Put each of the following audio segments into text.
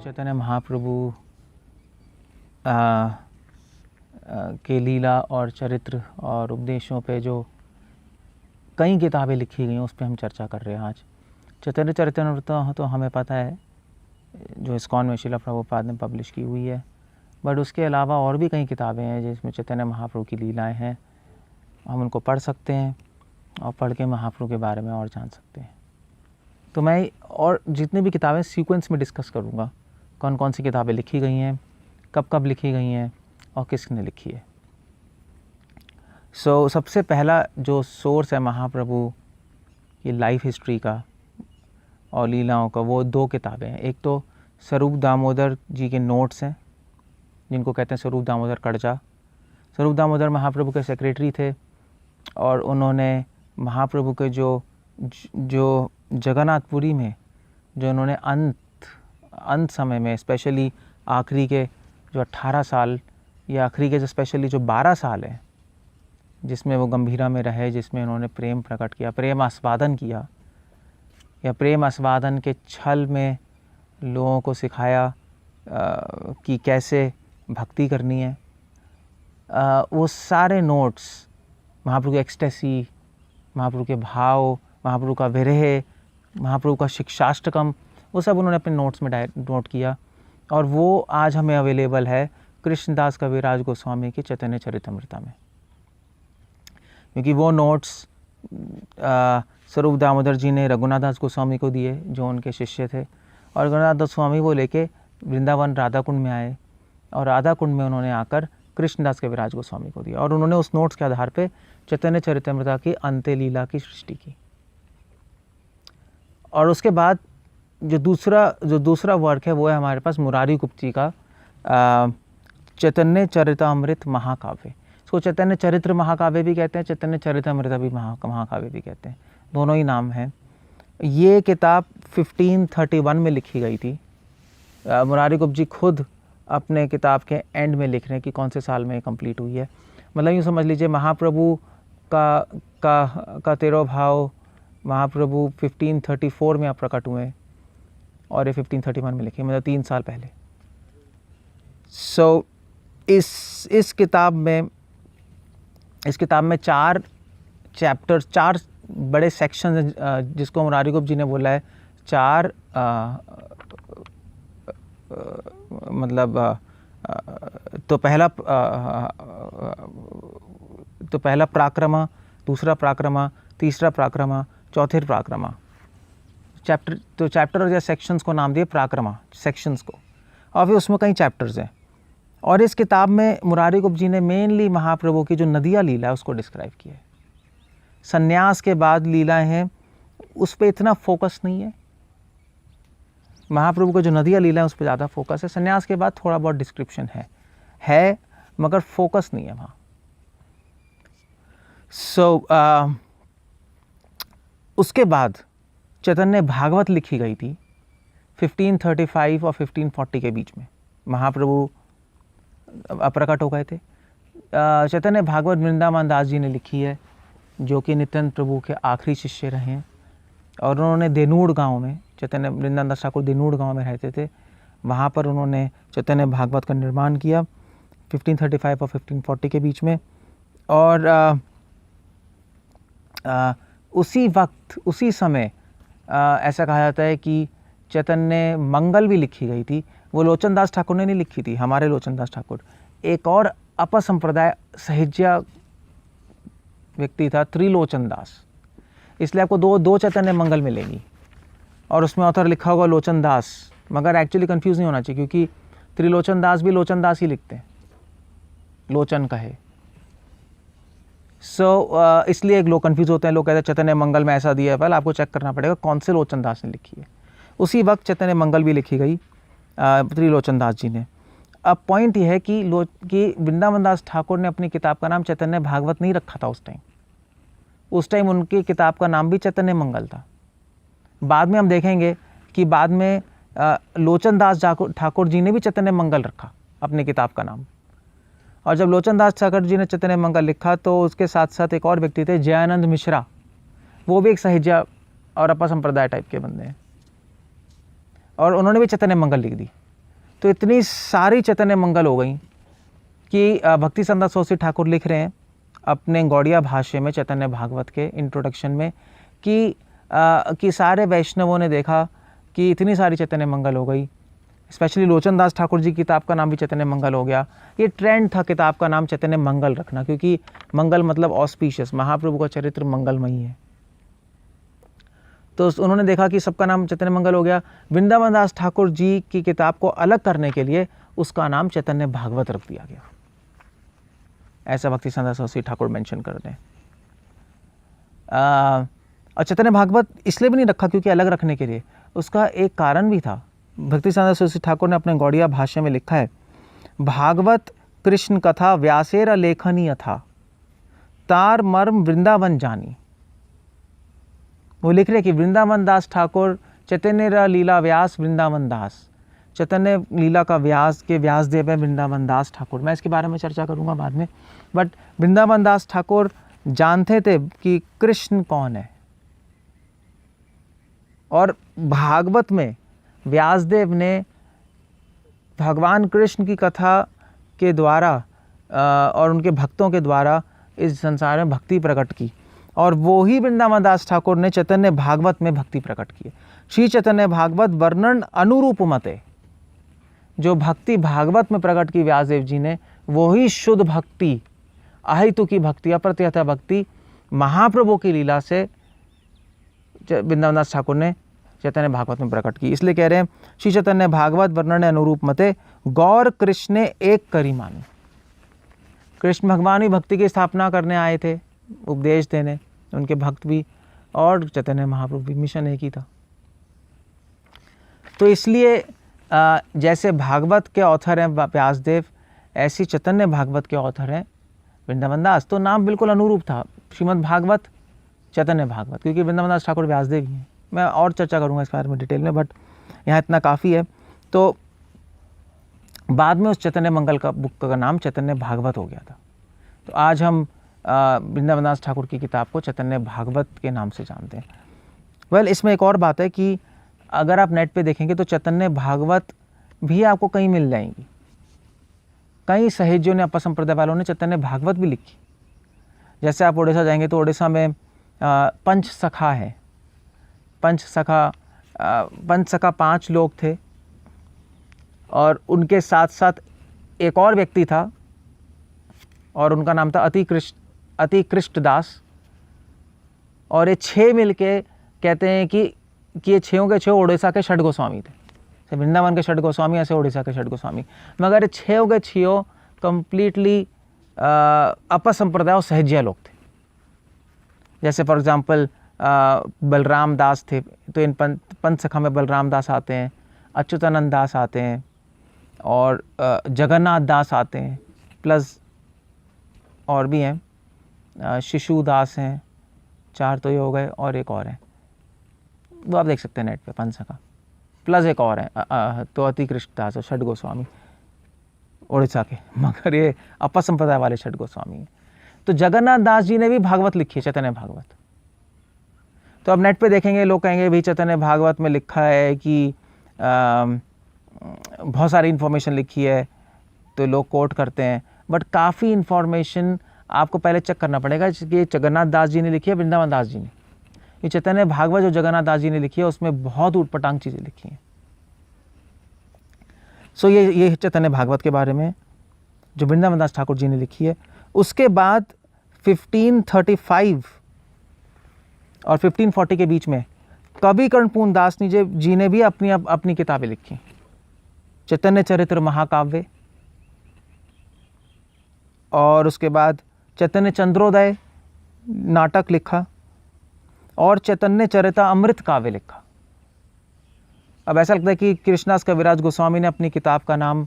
चैतन्य महाप्रभु के लीला और चरित्र और उपदेशों पे जो कई किताबें लिखी गई हैं उस पे हम चर्चा कर रहे हैं आज। चैतन्य चरितामृत तो हमें पता है जो इस्कॉन में श्रील प्रभुपाद ने पब्लिश की हुई है, बट उसके अलावा और भी कई किताबें हैं जिसमें चैतन्य महाप्रभु की लीलाएं हैं। हम उनको पढ़ सकते हैं और पढ़ के महाप्रभु के बारे में और जान सकते हैं। तो मैं और जितनी भी किताबें सीक्वेंस में डिस्कस करूँगा, कौन कौन सी किताबें लिखी गई हैं, कब कब लिखी गई हैं और किसने लिखी है। सबसे पहला जो सोर्स है महाप्रभु की लाइफ हिस्ट्री का और लीलाओं का, वो दो किताबें हैं। एक तो स्वरूप दामोदर जी के नोट्स हैं जिनको कहते हैं स्वरूप दामोदर कड़जा। स्वरूप दामोदर महाप्रभु के सेक्रेटरी थे और उन्होंने महाप्रभु के जो जगन्नाथपुरी में जो उन्होंने अंत समय में, स्पेशली आखिरी के जो 18 साल या आखिरी के जो स्पेशली जो 12 साल हैं जिसमें वो गंभीरा में रहे, जिसमें उन्होंने प्रेम प्रकट किया, प्रेम आस्वादन किया या प्रेम आस्वादन के छल में लोगों को सिखाया कि कैसे भक्ति करनी है। वो सारे नोट्स, महाप्रभु के एक्सटेसी, महाप्रभु के भाव, महाप्रभु का विरह, महाप्रभु का शिक्षाष्टकम, वो सब उन्होंने अपने नोट्स में नोट किया और वो आज हमें अवेलेबल है कृष्णदास कविराज गोस्वामी के चैतन्य चरितामृत में। क्योंकि वो नोट्स स्वरूप दामोदर जी ने रघुनाथ दास गोस्वामी को दिए जो उनके शिष्य थे, और रघुनाथ दास गोस्वामी वो लेके वृंदावन राधा कुंड में आए और राधा कुंड में उन्होंने आकर कृष्णदास कविराज गोस्वामी को दिया और उन्होंने उस नोट्स के आधार पे चैतन्य चरितामृत की अंत्य लीला की सृष्टि की। और उसके बाद जो दूसरा वर्क है वो है हमारे पास मुरारी गुप्त जी का चैतन्य चरितामृत महाकाव्य। इसको चैतन्य चरित्र महाकाव्य भी कहते हैं, चैतन्य चरितामृत भी महाकाव्य भी कहते हैं, दोनों ही नाम हैं। ये किताब 1531 में लिखी गई थी। मुरारी गुप्त जी खुद अपने किताब के एंड में लिख रहे हैं कि कौन से साल में कंप्लीट हुई है। मतलब यूँ समझ लीजिए महाप्रभु का तेरह भाव महाप्रभु 1534 में आप प्रकट हुए और ये 1531 में लिखे, मतलब 3 साल पहले। इस किताब में 4 चैप्टर्स, 4 बड़े सेक्शन जिसको मुरारी गुप्त जी ने बोला है 4 तो पहला प्राक्रमा, दूसरा प्राक्रमा, तीसरा प्राक्रमा, चौथे प्राक्रमा। चैप्टर या सेक्शंस को नाम दिए प्राक्रमा, सेक्शंस को, और फिर उसमें कई चैप्टर्स हैं। और इस किताब में मुरारी गुप्त जी ने मेनली महाप्रभु की जो नदिया लीला है उसको डिस्क्राइब किया है। संन्यास के बाद लीलाएं हैं उस पर इतना फोकस नहीं है, महाप्रभु का जो नदिया लीला है उस पर ज़्यादा फोकस है। संन्यास के बाद थोड़ा बहुत डिस्क्रिप्शन है मगर फोकस नहीं है वहाँ। उसके बाद चैतन्य भागवत लिखी गई थी 1535 और 1540 के बीच में। महाप्रभु प्रकट हो गए थे। चैतन्य भागवत वृंदावन दास जी ने लिखी है जो कि नित्यानंद प्रभु के आखिरी शिष्य रहे हैं और उन्होंने देनूड़ गांव में, चैतन्य वृंदावन दास ठाकुर देनूड़ गांव में रहते थे, वहाँ पर उन्होंने चैतन्य भागवत का निर्माण किया 1535 और 1540 के बीच में। और उसी वक्त, उसी समय ऐसा कहा जाता है कि चैतन्य मंगल भी लिखी गई थी। वो लोचन दास ठाकुर ने नहीं लिखी थी, हमारे लोचन दास ठाकुर, एक और अपर संप्रदाय सहिज्या व्यक्ति था त्रिलोचन दास, इसलिए आपको दो चैतन्य मंगल मिलेंगी और उसमें ऑथर लिखा होगा लोचन दास, मगर एक्चुअली कंफ्यूज नहीं होना चाहिए क्योंकि त्रिलोचन दास भी लोचन दास ही लिखते हैं, लोचन कहे। इसलिए लोग कंफ्यूज होते हैं, लोग कहते हैं चैतन्य मंगल में ऐसा दिया है, पहले आपको चेक करना पड़ेगा कौन से लोचन दास ने लिखी है। उसी वक्त चैतन्य मंगल भी लिखी गई त्रिलोचन दास जी ने। अब पॉइंट ये है कि वृंदावन दास ठाकुर ने अपनी किताब का नाम चैतन्य भागवत नहीं रखा था उस टाइम उनकी किताब का नाम भी चैतन्य मंगल था। बाद में हम देखेंगे कि बाद में लोचन दास ठाकुर जी ने भी चैतन्य मंगल रखा अपनी किताब का नाम। और जब लोचन दास ठाकुर जी ने चैतन्य मंगल लिखा तो उसके साथ साथ एक और व्यक्ति थे जयानंद मिश्रा, वो भी एक सहिज्या और अपा संप्रदाय टाइप के बंदे हैं, और उन्होंने भी चैतन्य मंगल लिख दी। तो इतनी सारी चैतन्य मंगल हो गई कि भक्ति संत सरस्वती ठाकुर लिख रहे हैं अपने गौड़िया भाष्य में चैतन्य भागवत के इंट्रोडक्शन में कि सारे वैष्णवों ने देखा कि इतनी सारी चैतन्य मंगल हो गई। स्पेशली लोचन दास ठाकुर जी की किताब का नाम भी चैतन्य मंगल हो गया। ये ट्रेंड था किताब का नाम चैतन्य मंगल रखना, क्योंकि मंगल मतलब ऑस्पिशियस, महाप्रभु का चरित्र मंगलमयी है। तो उन्होंने देखा कि सबका नाम चैतन्य मंगल हो गया। वृंदावन दास ठाकुर जी की किताब को अलग करने के लिए उसका नाम चैतन्य भागवत रख दिया गया। ऐसा भक्ति संत सरस्वती ठाकुर मेंशन करते हैं। और चैतन्य भागवत इसलिए भी नहीं रखा क्योंकि अलग रखने के लिए, उसका एक कारण भी था। भक्ति संत सरस्वती ठाकुर ने अपने गौड़िया भाष्य में लिखा है, भागवत कृष्ण कथा व्यासेर लेखनीय था, तार मर्म वृंदावन जानी। वो लिख रहे कि वृंदावन दास ठाकुर चैतन्य लीला व्यास वृंदावन दास, चैतन्य लीला का व्यास के व्यासदेव है वृंदावन दास ठाकुर। मैं इसके बारे में चर्चा करूंगा बाद में। बट वृंदावन दास ठाकुर जानते थे कि कृष्ण कौन है, और भागवत में व्यासदेव ने भगवान कृष्ण की कथा के द्वारा और उनके भक्तों के द्वारा इस संसार में भक्ति प्रकट की, और वो ही वृंदावन दास ठाकुर ने चैतन्य भागवत में भक्ति प्रकट की। श्री चैतन्य भागवत वर्णन अनुरूप मते, जो भक्ति भागवत में प्रकट की व्यासदेव जी ने, वो ही शुद्ध भक्ति, अहेतु की भक्ति, अप्रत्यता भक्ति महाप्रभु की लीला से वृंदावन दास ठाकुर ने चैतन्य भागवत में प्रकट की। इसलिए कह रहे हैं श्री चैतन्य भागवत वर्णन अनुरूप मते गौर कृष्ण एक करी माने। कृष्ण भगवान ही भक्ति की स्थापना करने आए थे, उपदेश देने, उनके भक्त भी, और चैतन्य महाप्रभु भी, मिशन एक ही था। तो इसलिए जैसे भागवत के ऑथर हैं व्यासदेव, ऐसी चैतन्य भागवत के ऑथर हैं वृंदावन दास। तो नाम बिल्कुल अनुरूप था, श्रीमद् भागवत चैतन्य भागवत, क्योंकि वृंदावन दास ठाकुर व्यासदेव ही हैं। मैं और चर्चा करूंगा इस बारे में डिटेल में, बट यहाँ इतना काफ़ी है। तो बाद में उस चैतन्य मंगल का बुक का नाम चैतन्य भागवत हो गया था। तो आज हम वृंदावन दास ठाकुर की किताब को चैतन्य भागवत के नाम से जानते हैं। वेल, इसमें एक और बात है कि अगर आप नेट पे देखेंगे तो चैतन्य भागवत भी आपको कहीं मिल जाएंगी। कई सहेजियों ने, अप्पा संप्रदाय वालों ने चैतन्य भागवत भी लिखी। जैसे आप उड़ीसा जाएंगे तो उड़ीसा में पंच सखा है। पंच सखा 5 लोग थे, और उनके साथ साथ एक और व्यक्ति था, और उनका नाम था अतिकृष्ट दास। और ये 6 मिलके कहते हैं कि ये 6 के 6 उड़ीसा के षड गोस्वामी थे। वृंदावन के षड गोस्वामी, ऐसे उड़ीसा के षड गोस्वामी। मगर ये 6 के 6 कंप्लीटली अप्पा संप्रदाय और सहजिया लोग थे। जैसे फॉर एग्जांपल बलराम दास थे, तो इन पंच सखा में बलराम दास आते हैं, अच्युतानंद दास आते हैं, और जगन्नाथ दास आते हैं, प्लस और भी हैं, शिशु दास हैं। 4 तो ये हो गए, और एक और है, वो आप देख सकते हैं नेट पे, पंच सखा, प्लस एक और है तो अतिकृष्ट दास और षड गोस्वामी उड़ीसा के, मगर ये अप्पा संप्रदाय वाले षड गोस्वामी हैं। तो जगन्नाथ दास जी ने भी भागवत लिखी है, चैतन्य भागवत। तो अब नेट पे देखेंगे, लोग कहेंगे भी चैतन्य भागवत में लिखा है कि बहुत सारी इन्फॉर्मेशन लिखी है, तो लोग कोट करते हैं। बट काफ़ी इन्फॉर्मेशन आपको पहले चेक करना पड़ेगा कि जगन्नाथ दास जी ने लिखी है, वृंदावन दास जी ने। ये चैतन्य भागवत जो जगन्नाथ दास जी ने लिखी है, उसमें बहुत ऊटपटांग चीज़ें लिखी हैं। सो ये चैतन्य भागवत के बारे में जो वृंदावन दास ठाकुर जी ने लिखी है। उसके बाद 1535 और 1540 के बीच में कवि कर्णपूर्ण दास जी ने भी अपनी किताबें लिखी। चैतन्य चरित्र महाकाव्य, और उसके बाद चैतन्य चंद्रोदय नाटक लिखा, और चैतन्य चरिता अमृत काव्य लिखा। अब ऐसा लगता है कि कृष्णदास कविराज गोस्वामी ने अपनी किताब का नाम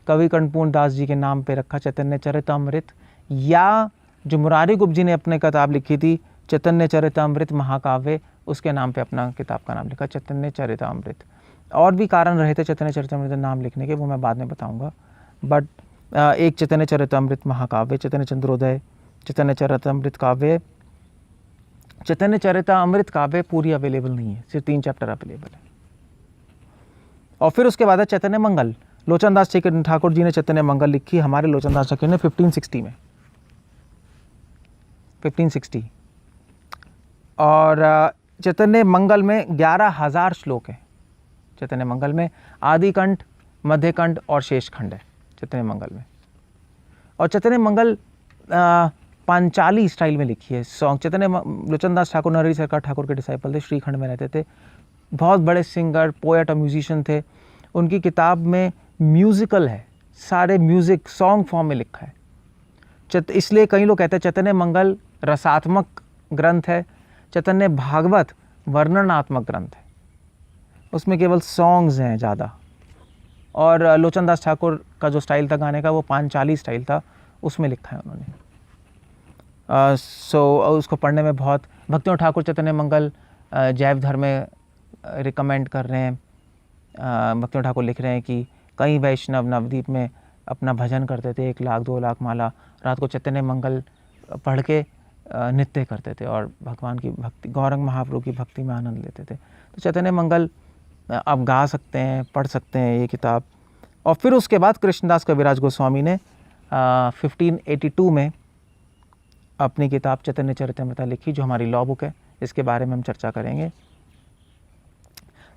कवि कर्णपूर्ण दास जी के नाम पे रखा, चैतन्य चरितामृत, या जो मुरारी गुप्त जी ने अपनी किताब लिखी थी चैतन्य चरितामृत महाकाव्य, उसके नाम पे अपना किताब का नाम लिखा, चैतन्य चरितामृत। और भी कारण रहे थे चैतन्य चरितामृत नाम लिखने के, वो मैं बाद में बताऊंगा। बट एक चैतन्य चरितामृत महाकाव्य, चैतन्य चंद्रोदय, चैतन्य चरितामृत काव्य। चैतन्य चरितामृत काव्य पूरी अवेलेबल नहीं है, सिर्फ 3 चैप्टर अवेलेबल है। और फिर उसके बाद है चैतन्य मंगल, लोचन दास ठाकुर जी ने चैतन्य मंगल लिखी हमारे लोचन दास ठाकुर ने 1560 में, 1560। और चैतन्य मंगल में 11,000 श्लोक हैं। चैतन्य मंगल में आदि कंठ, मध्य कंठ और शेष खंड है चैतन्य मंगल में। और चैतन्य मंगल पांचाली स्टाइल में लिखी है सॉन्ग। चैतन्य लोचन दास ठाकुर नरहरि सरकार ठाकुर के डिसाइपल थे, श्रीखंड में रहते थे, बहुत बड़े सिंगर, पोएट और म्यूजिशियन थे। उनकी किताब में म्यूजिकल है, सारे म्यूजिक सॉन्ग फॉर्म में लिखा है। इसलिए कई लोग कहते हैं चैतन्य मंगल रसात्मक ग्रंथ है, चैतन्य भागवत वर्णनात्मक ग्रंथ है, उसमें केवल सॉन्ग्स हैं ज़्यादा। और लोचन दास ठाकुर का जो स्टाइल था गाने का वो पांचाली स्टाइल था, उसमें लिखा है उन्होंने। उसको पढ़ने में बहुत, भक्तियों ठाकुर चैतन्य मंगल जैव धर्म में रिकमेंड कर रहे हैं। भक्तियों ठाकुर लिख रहे हैं कि कई वैष्णव नवद्वीप में अपना भजन करते थे, 1 लाख 2 लाख माला रात को चैतन्य मंगल पढ़ के नृत्य करते थे और भगवान की भक्ति, गौरंग महाप्रभु की भक्ति में आनंद लेते थे। तो चैतन्य मंगल आप गा सकते हैं, पढ़ सकते हैं ये किताब। और फिर उसके बाद कृष्णदास कविराज गोस्वामी ने 1582 में अपनी किताब चैतन्य चरितामृत लिखी, जो हमारी लॉ बुक है, इसके बारे में हम चर्चा करेंगे,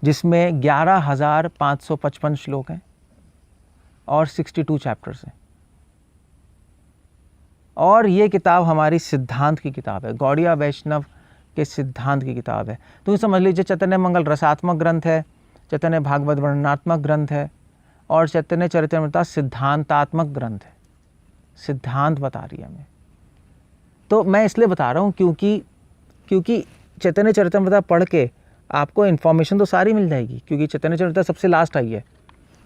जिसमें 11,555 श्लोक हैं और 62 चैप्टर्स हैं। और ये किताब हमारी सिद्धांत की किताब है, गौड़िया वैष्णव के सिद्धांत की किताब है। तो ये समझ लीजिए चैतन्य मंगल रसात्मक ग्रंथ है, चैतन्य भागवत वर्णनात्मक ग्रंथ है और चैतन्य चरितामृत सिद्धांतात्मक ग्रंथ है, सिद्धांत बता रही है हमें। तो मैं इसलिए बता रहा हूँ क्योंकि चैतन्य चरितामृत पढ़ के आपको इन्फॉर्मेशन तो सारी मिल जाएगी, क्योंकि चैतन्य चरितामृत सबसे लास्ट आई है।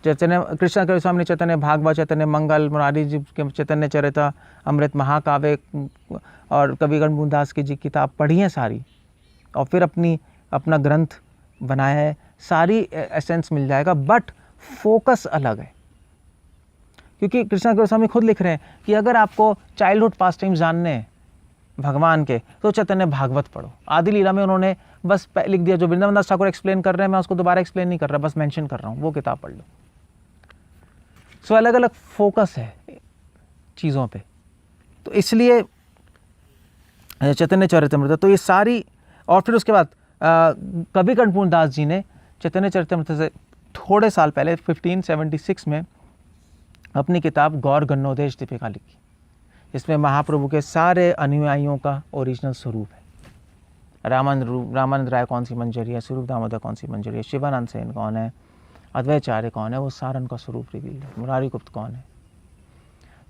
चैतन्य कृष्ण के स्वामी ने चैतन्य भागवत, चैतन्य मंगल, मुरारी जी के चैतन्य चरिता अमृत, महाकाव्य और कवि गणदास की जी किताब पढ़ी है सारी, और फिर अपना ग्रंथ बनाया है, सारी एसेंस मिल जाएगा। बट फोकस अलग है, क्योंकि कृष्ण के स्वामी खुद लिख रहे हैं कि अगर आपको चाइल्डहुड पास टाइम जानने हैं भगवान के तो चैतन्य भागवत पढ़ो। आदि लीला में उन्होंने बस लिख दिया, जो वृंदावन दास ठाकुर एक्सप्लेन कर रहे हैं मैं उसको दोबारा एक्सप्लेन नहीं कर रहा, बस मेंशन कर रहा हूँ, वो किताब पढ़ लो। सो अलग अलग फोकस है चीज़ों पे, तो इसलिए चैतन्य चरितामृत तो ये सारी। और फिर उसके बाद कवि कर्पूर दास जी ने चैतन्य चरितामृत से थोड़े साल पहले 1576 में अपनी किताब गौर गणोदेश दीपिका लिखी, जिसमें महाप्रभु के सारे अनुयायियों का ओरिजिनल स्वरूप है। रामानंद राय कौन सी मंजरी है, स्वरूप दामोदर कौन सी मंजरी है, शिवानंद सेन कौन है, अद्वैचार्य कौन है, वो सारा उनका स्वरूप रिवील है, मुरारी गुप्त कौन है।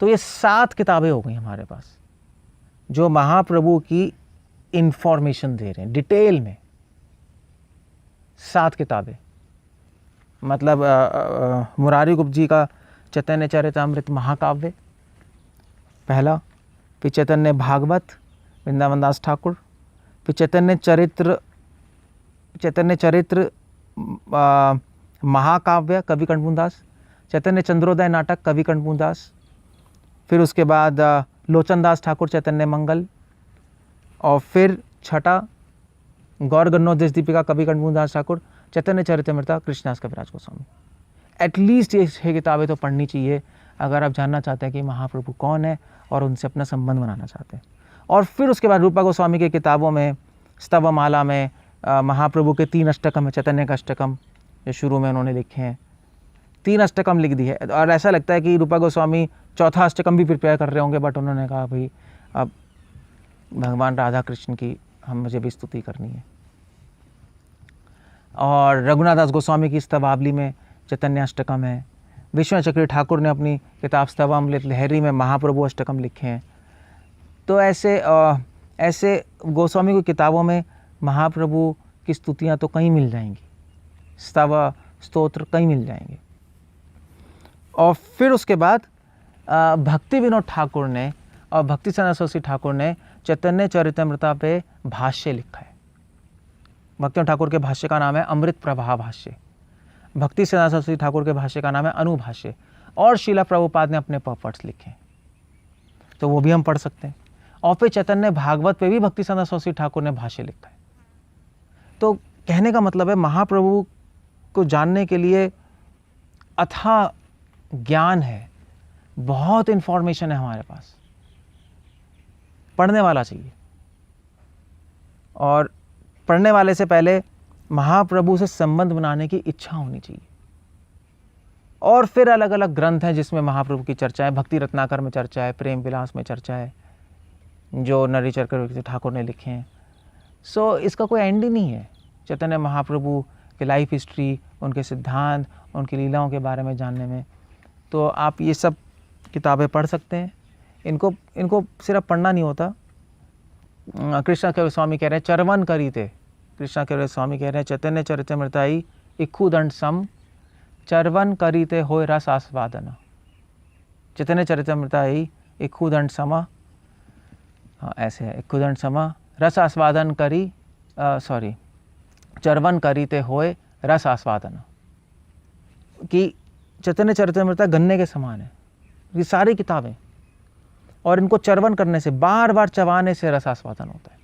तो ये 7 किताबें हो गई हमारे पास जो महाप्रभु की इंफॉर्मेशन दे रहे हैं डिटेल में। 7 किताबें, मतलब मुरारी गुप्त जी का चैतन्य चरितामृत महाकाव्य पहला, फिर चैतन्य भागवत वृंदावन दास ठाकुर, फिर चैतन्य चरित्र महाकाव्य कवि कर्पूर दास, चैतन्य चंद्रोदय नाटक कवि कर्पूर दास, फिर उसके बाद लोचन दास ठाकुर चैतन्य मंगल, और फिर छठा गौर गणोदेश दीपिका कवि कर्पूर दास ठाकुर, चैतन्य चरितामृत कृष्णदास कविराज गोस्वामी। एटलीस्ट ये 6 किताबें तो पढ़नी चाहिए अगर आप जानना चाहते हैं कि महाप्रभु कौन है और उनसे अपना संबंध बनाना चाहते हैं। और फिर उसके बाद रूपा गोस्वामी की किताबों में स्तवमाला में महाप्रभु के 3 अष्टकम है, चैतन्य का अष्टकम जो शुरू में उन्होंने लिखे हैं, 3 अष्टकम लिख दी है। और ऐसा लगता है कि रूपा गोस्वामी 4था अष्टकम भी प्रिपेयर कर रहे होंगे, बट उन्होंने कहा भाई अब भगवान राधा कृष्ण की मुझे भी स्तुति करनी है। और रघुनाथ दास गोस्वामी की स्तवावली में चैतन्य अष्टकम है। विश्वनाथ चक्रवर्ती ठाकुर ने अपनी किताब स्तवामृत लहरी में महाप्रभु अष्टकम लिखे हैं। तो ऐसे गोस्वामी की किताबों में महाप्रभु की स्तुतियाँ तो कहीं मिल जाएंगी, स्तव स्तोत्र कहीं मिल जाएंगे। और फिर उसके बाद भक्ति विनोद ठाकुर ने और भक्ति सरस्वती ठाकुर ने चैतन्य चरितामृत पे भाष्य लिखा है। भक्ति ठाकुर के भाष्य का नाम है अमृत प्रभा भाष्य, भक्ति सरस्वती ठाकुर के भाष्य का नाम है अनुभाष्य, और शीला प्रभुपाद ने अपने पर्पट्स लिखे हैं, तो वो भी हम पढ़ सकते हैं। और फिर चैतन्य भागवत पे भी भक्ति सरस्वती ठाकुर ने भाष्य लिखा है। तो कहने का मतलब है महाप्रभु को जानने के लिए अथाह ज्ञान है, बहुत इन्फॉर्मेशन है हमारे पास, पढ़ने वाला चाहिए। और पढ़ने वाले से पहले महाप्रभु से संबंध बनाने की इच्छा होनी चाहिए। और फिर अलग अलग ग्रंथ हैं जिसमें महाप्रभु की चर्चा है, भक्ति रत्नाकर में चर्चा है, प्रेम विलास में चर्चा है, जो नरी चक्रवर्ती ठाकुर ने लिखे हैं। सो इसका कोई एंड ही नहीं है। चैतन्य महाप्रभु के लाइफ हिस्ट्री, उनके सिद्धांत, उनकी लीलाओं के बारे में जानने में, तो आप ये सब किताबें पढ़ सकते हैं। इनको सिर्फ पढ़ना नहीं होता। कृष्णा केवल स्वामी कह रहे हैं चरवन करी थे, कृष्णा केवल स्वामी कह रहे हैं चैतन्य चरितमृताई इक्खु दंड सम चरवन करीते होय रस आस्वादन। चैतन्य चरितमृताई इक्खु दंड समा, हाँ ऐसे है, इक्खु दंड समा रस आस्वादन करी, सॉरी, चरवन करीते होय रस आस्वादन। कि चैतन्य चरितमृता गन्ने के समान है, ये सारी किताबें, और इनको चरवन करने से, बार बार चबाने से रस आस्वादन होता है।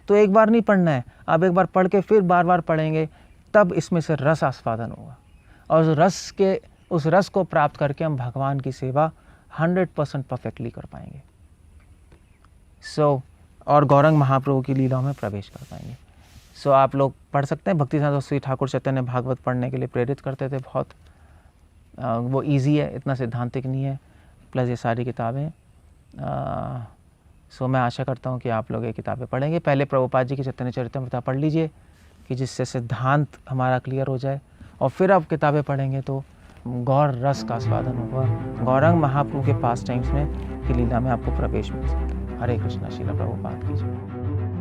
तो एक बार नहीं पढ़ना है, आप एक बार पढ़ के फिर बार बार पढ़ेंगे, तब इसमें से रस आस्वादन होगा। और उस रस को प्राप्त करके हम भगवान की सेवा 100% परफेक्टली कर पाएंगे। और गौरंग महाप्रभु की लीलाओं में प्रवेश कर पाएंगे। आप लोग पढ़ सकते हैं। भक्ति साधु श्री ठाकुर चैतन्य भागवत पढ़ने के लिए प्रेरित करते थे बहुत। वो इजी है, इतना सिद्धांतिक नहीं है, प्लस ये सारी किताबें। मैं आशा करता हूँ कि आप लोग ये किताबें पढ़ेंगे। पहले प्रभुपाद जी की चैतन्य चरितमृता पढ़ लीजिए कि जिससे सिद्धांत हमारा क्लियर हो जाए, और फिर आप किताबें पढ़ेंगे तो गौर रस का स्वादन होगा। गौरंग महाप्रभु के पास टाइम्स में की लीला में आपको प्रवेश मिल सकता है। हरे कृष्णा। श्रील प्रभुपाद की जय।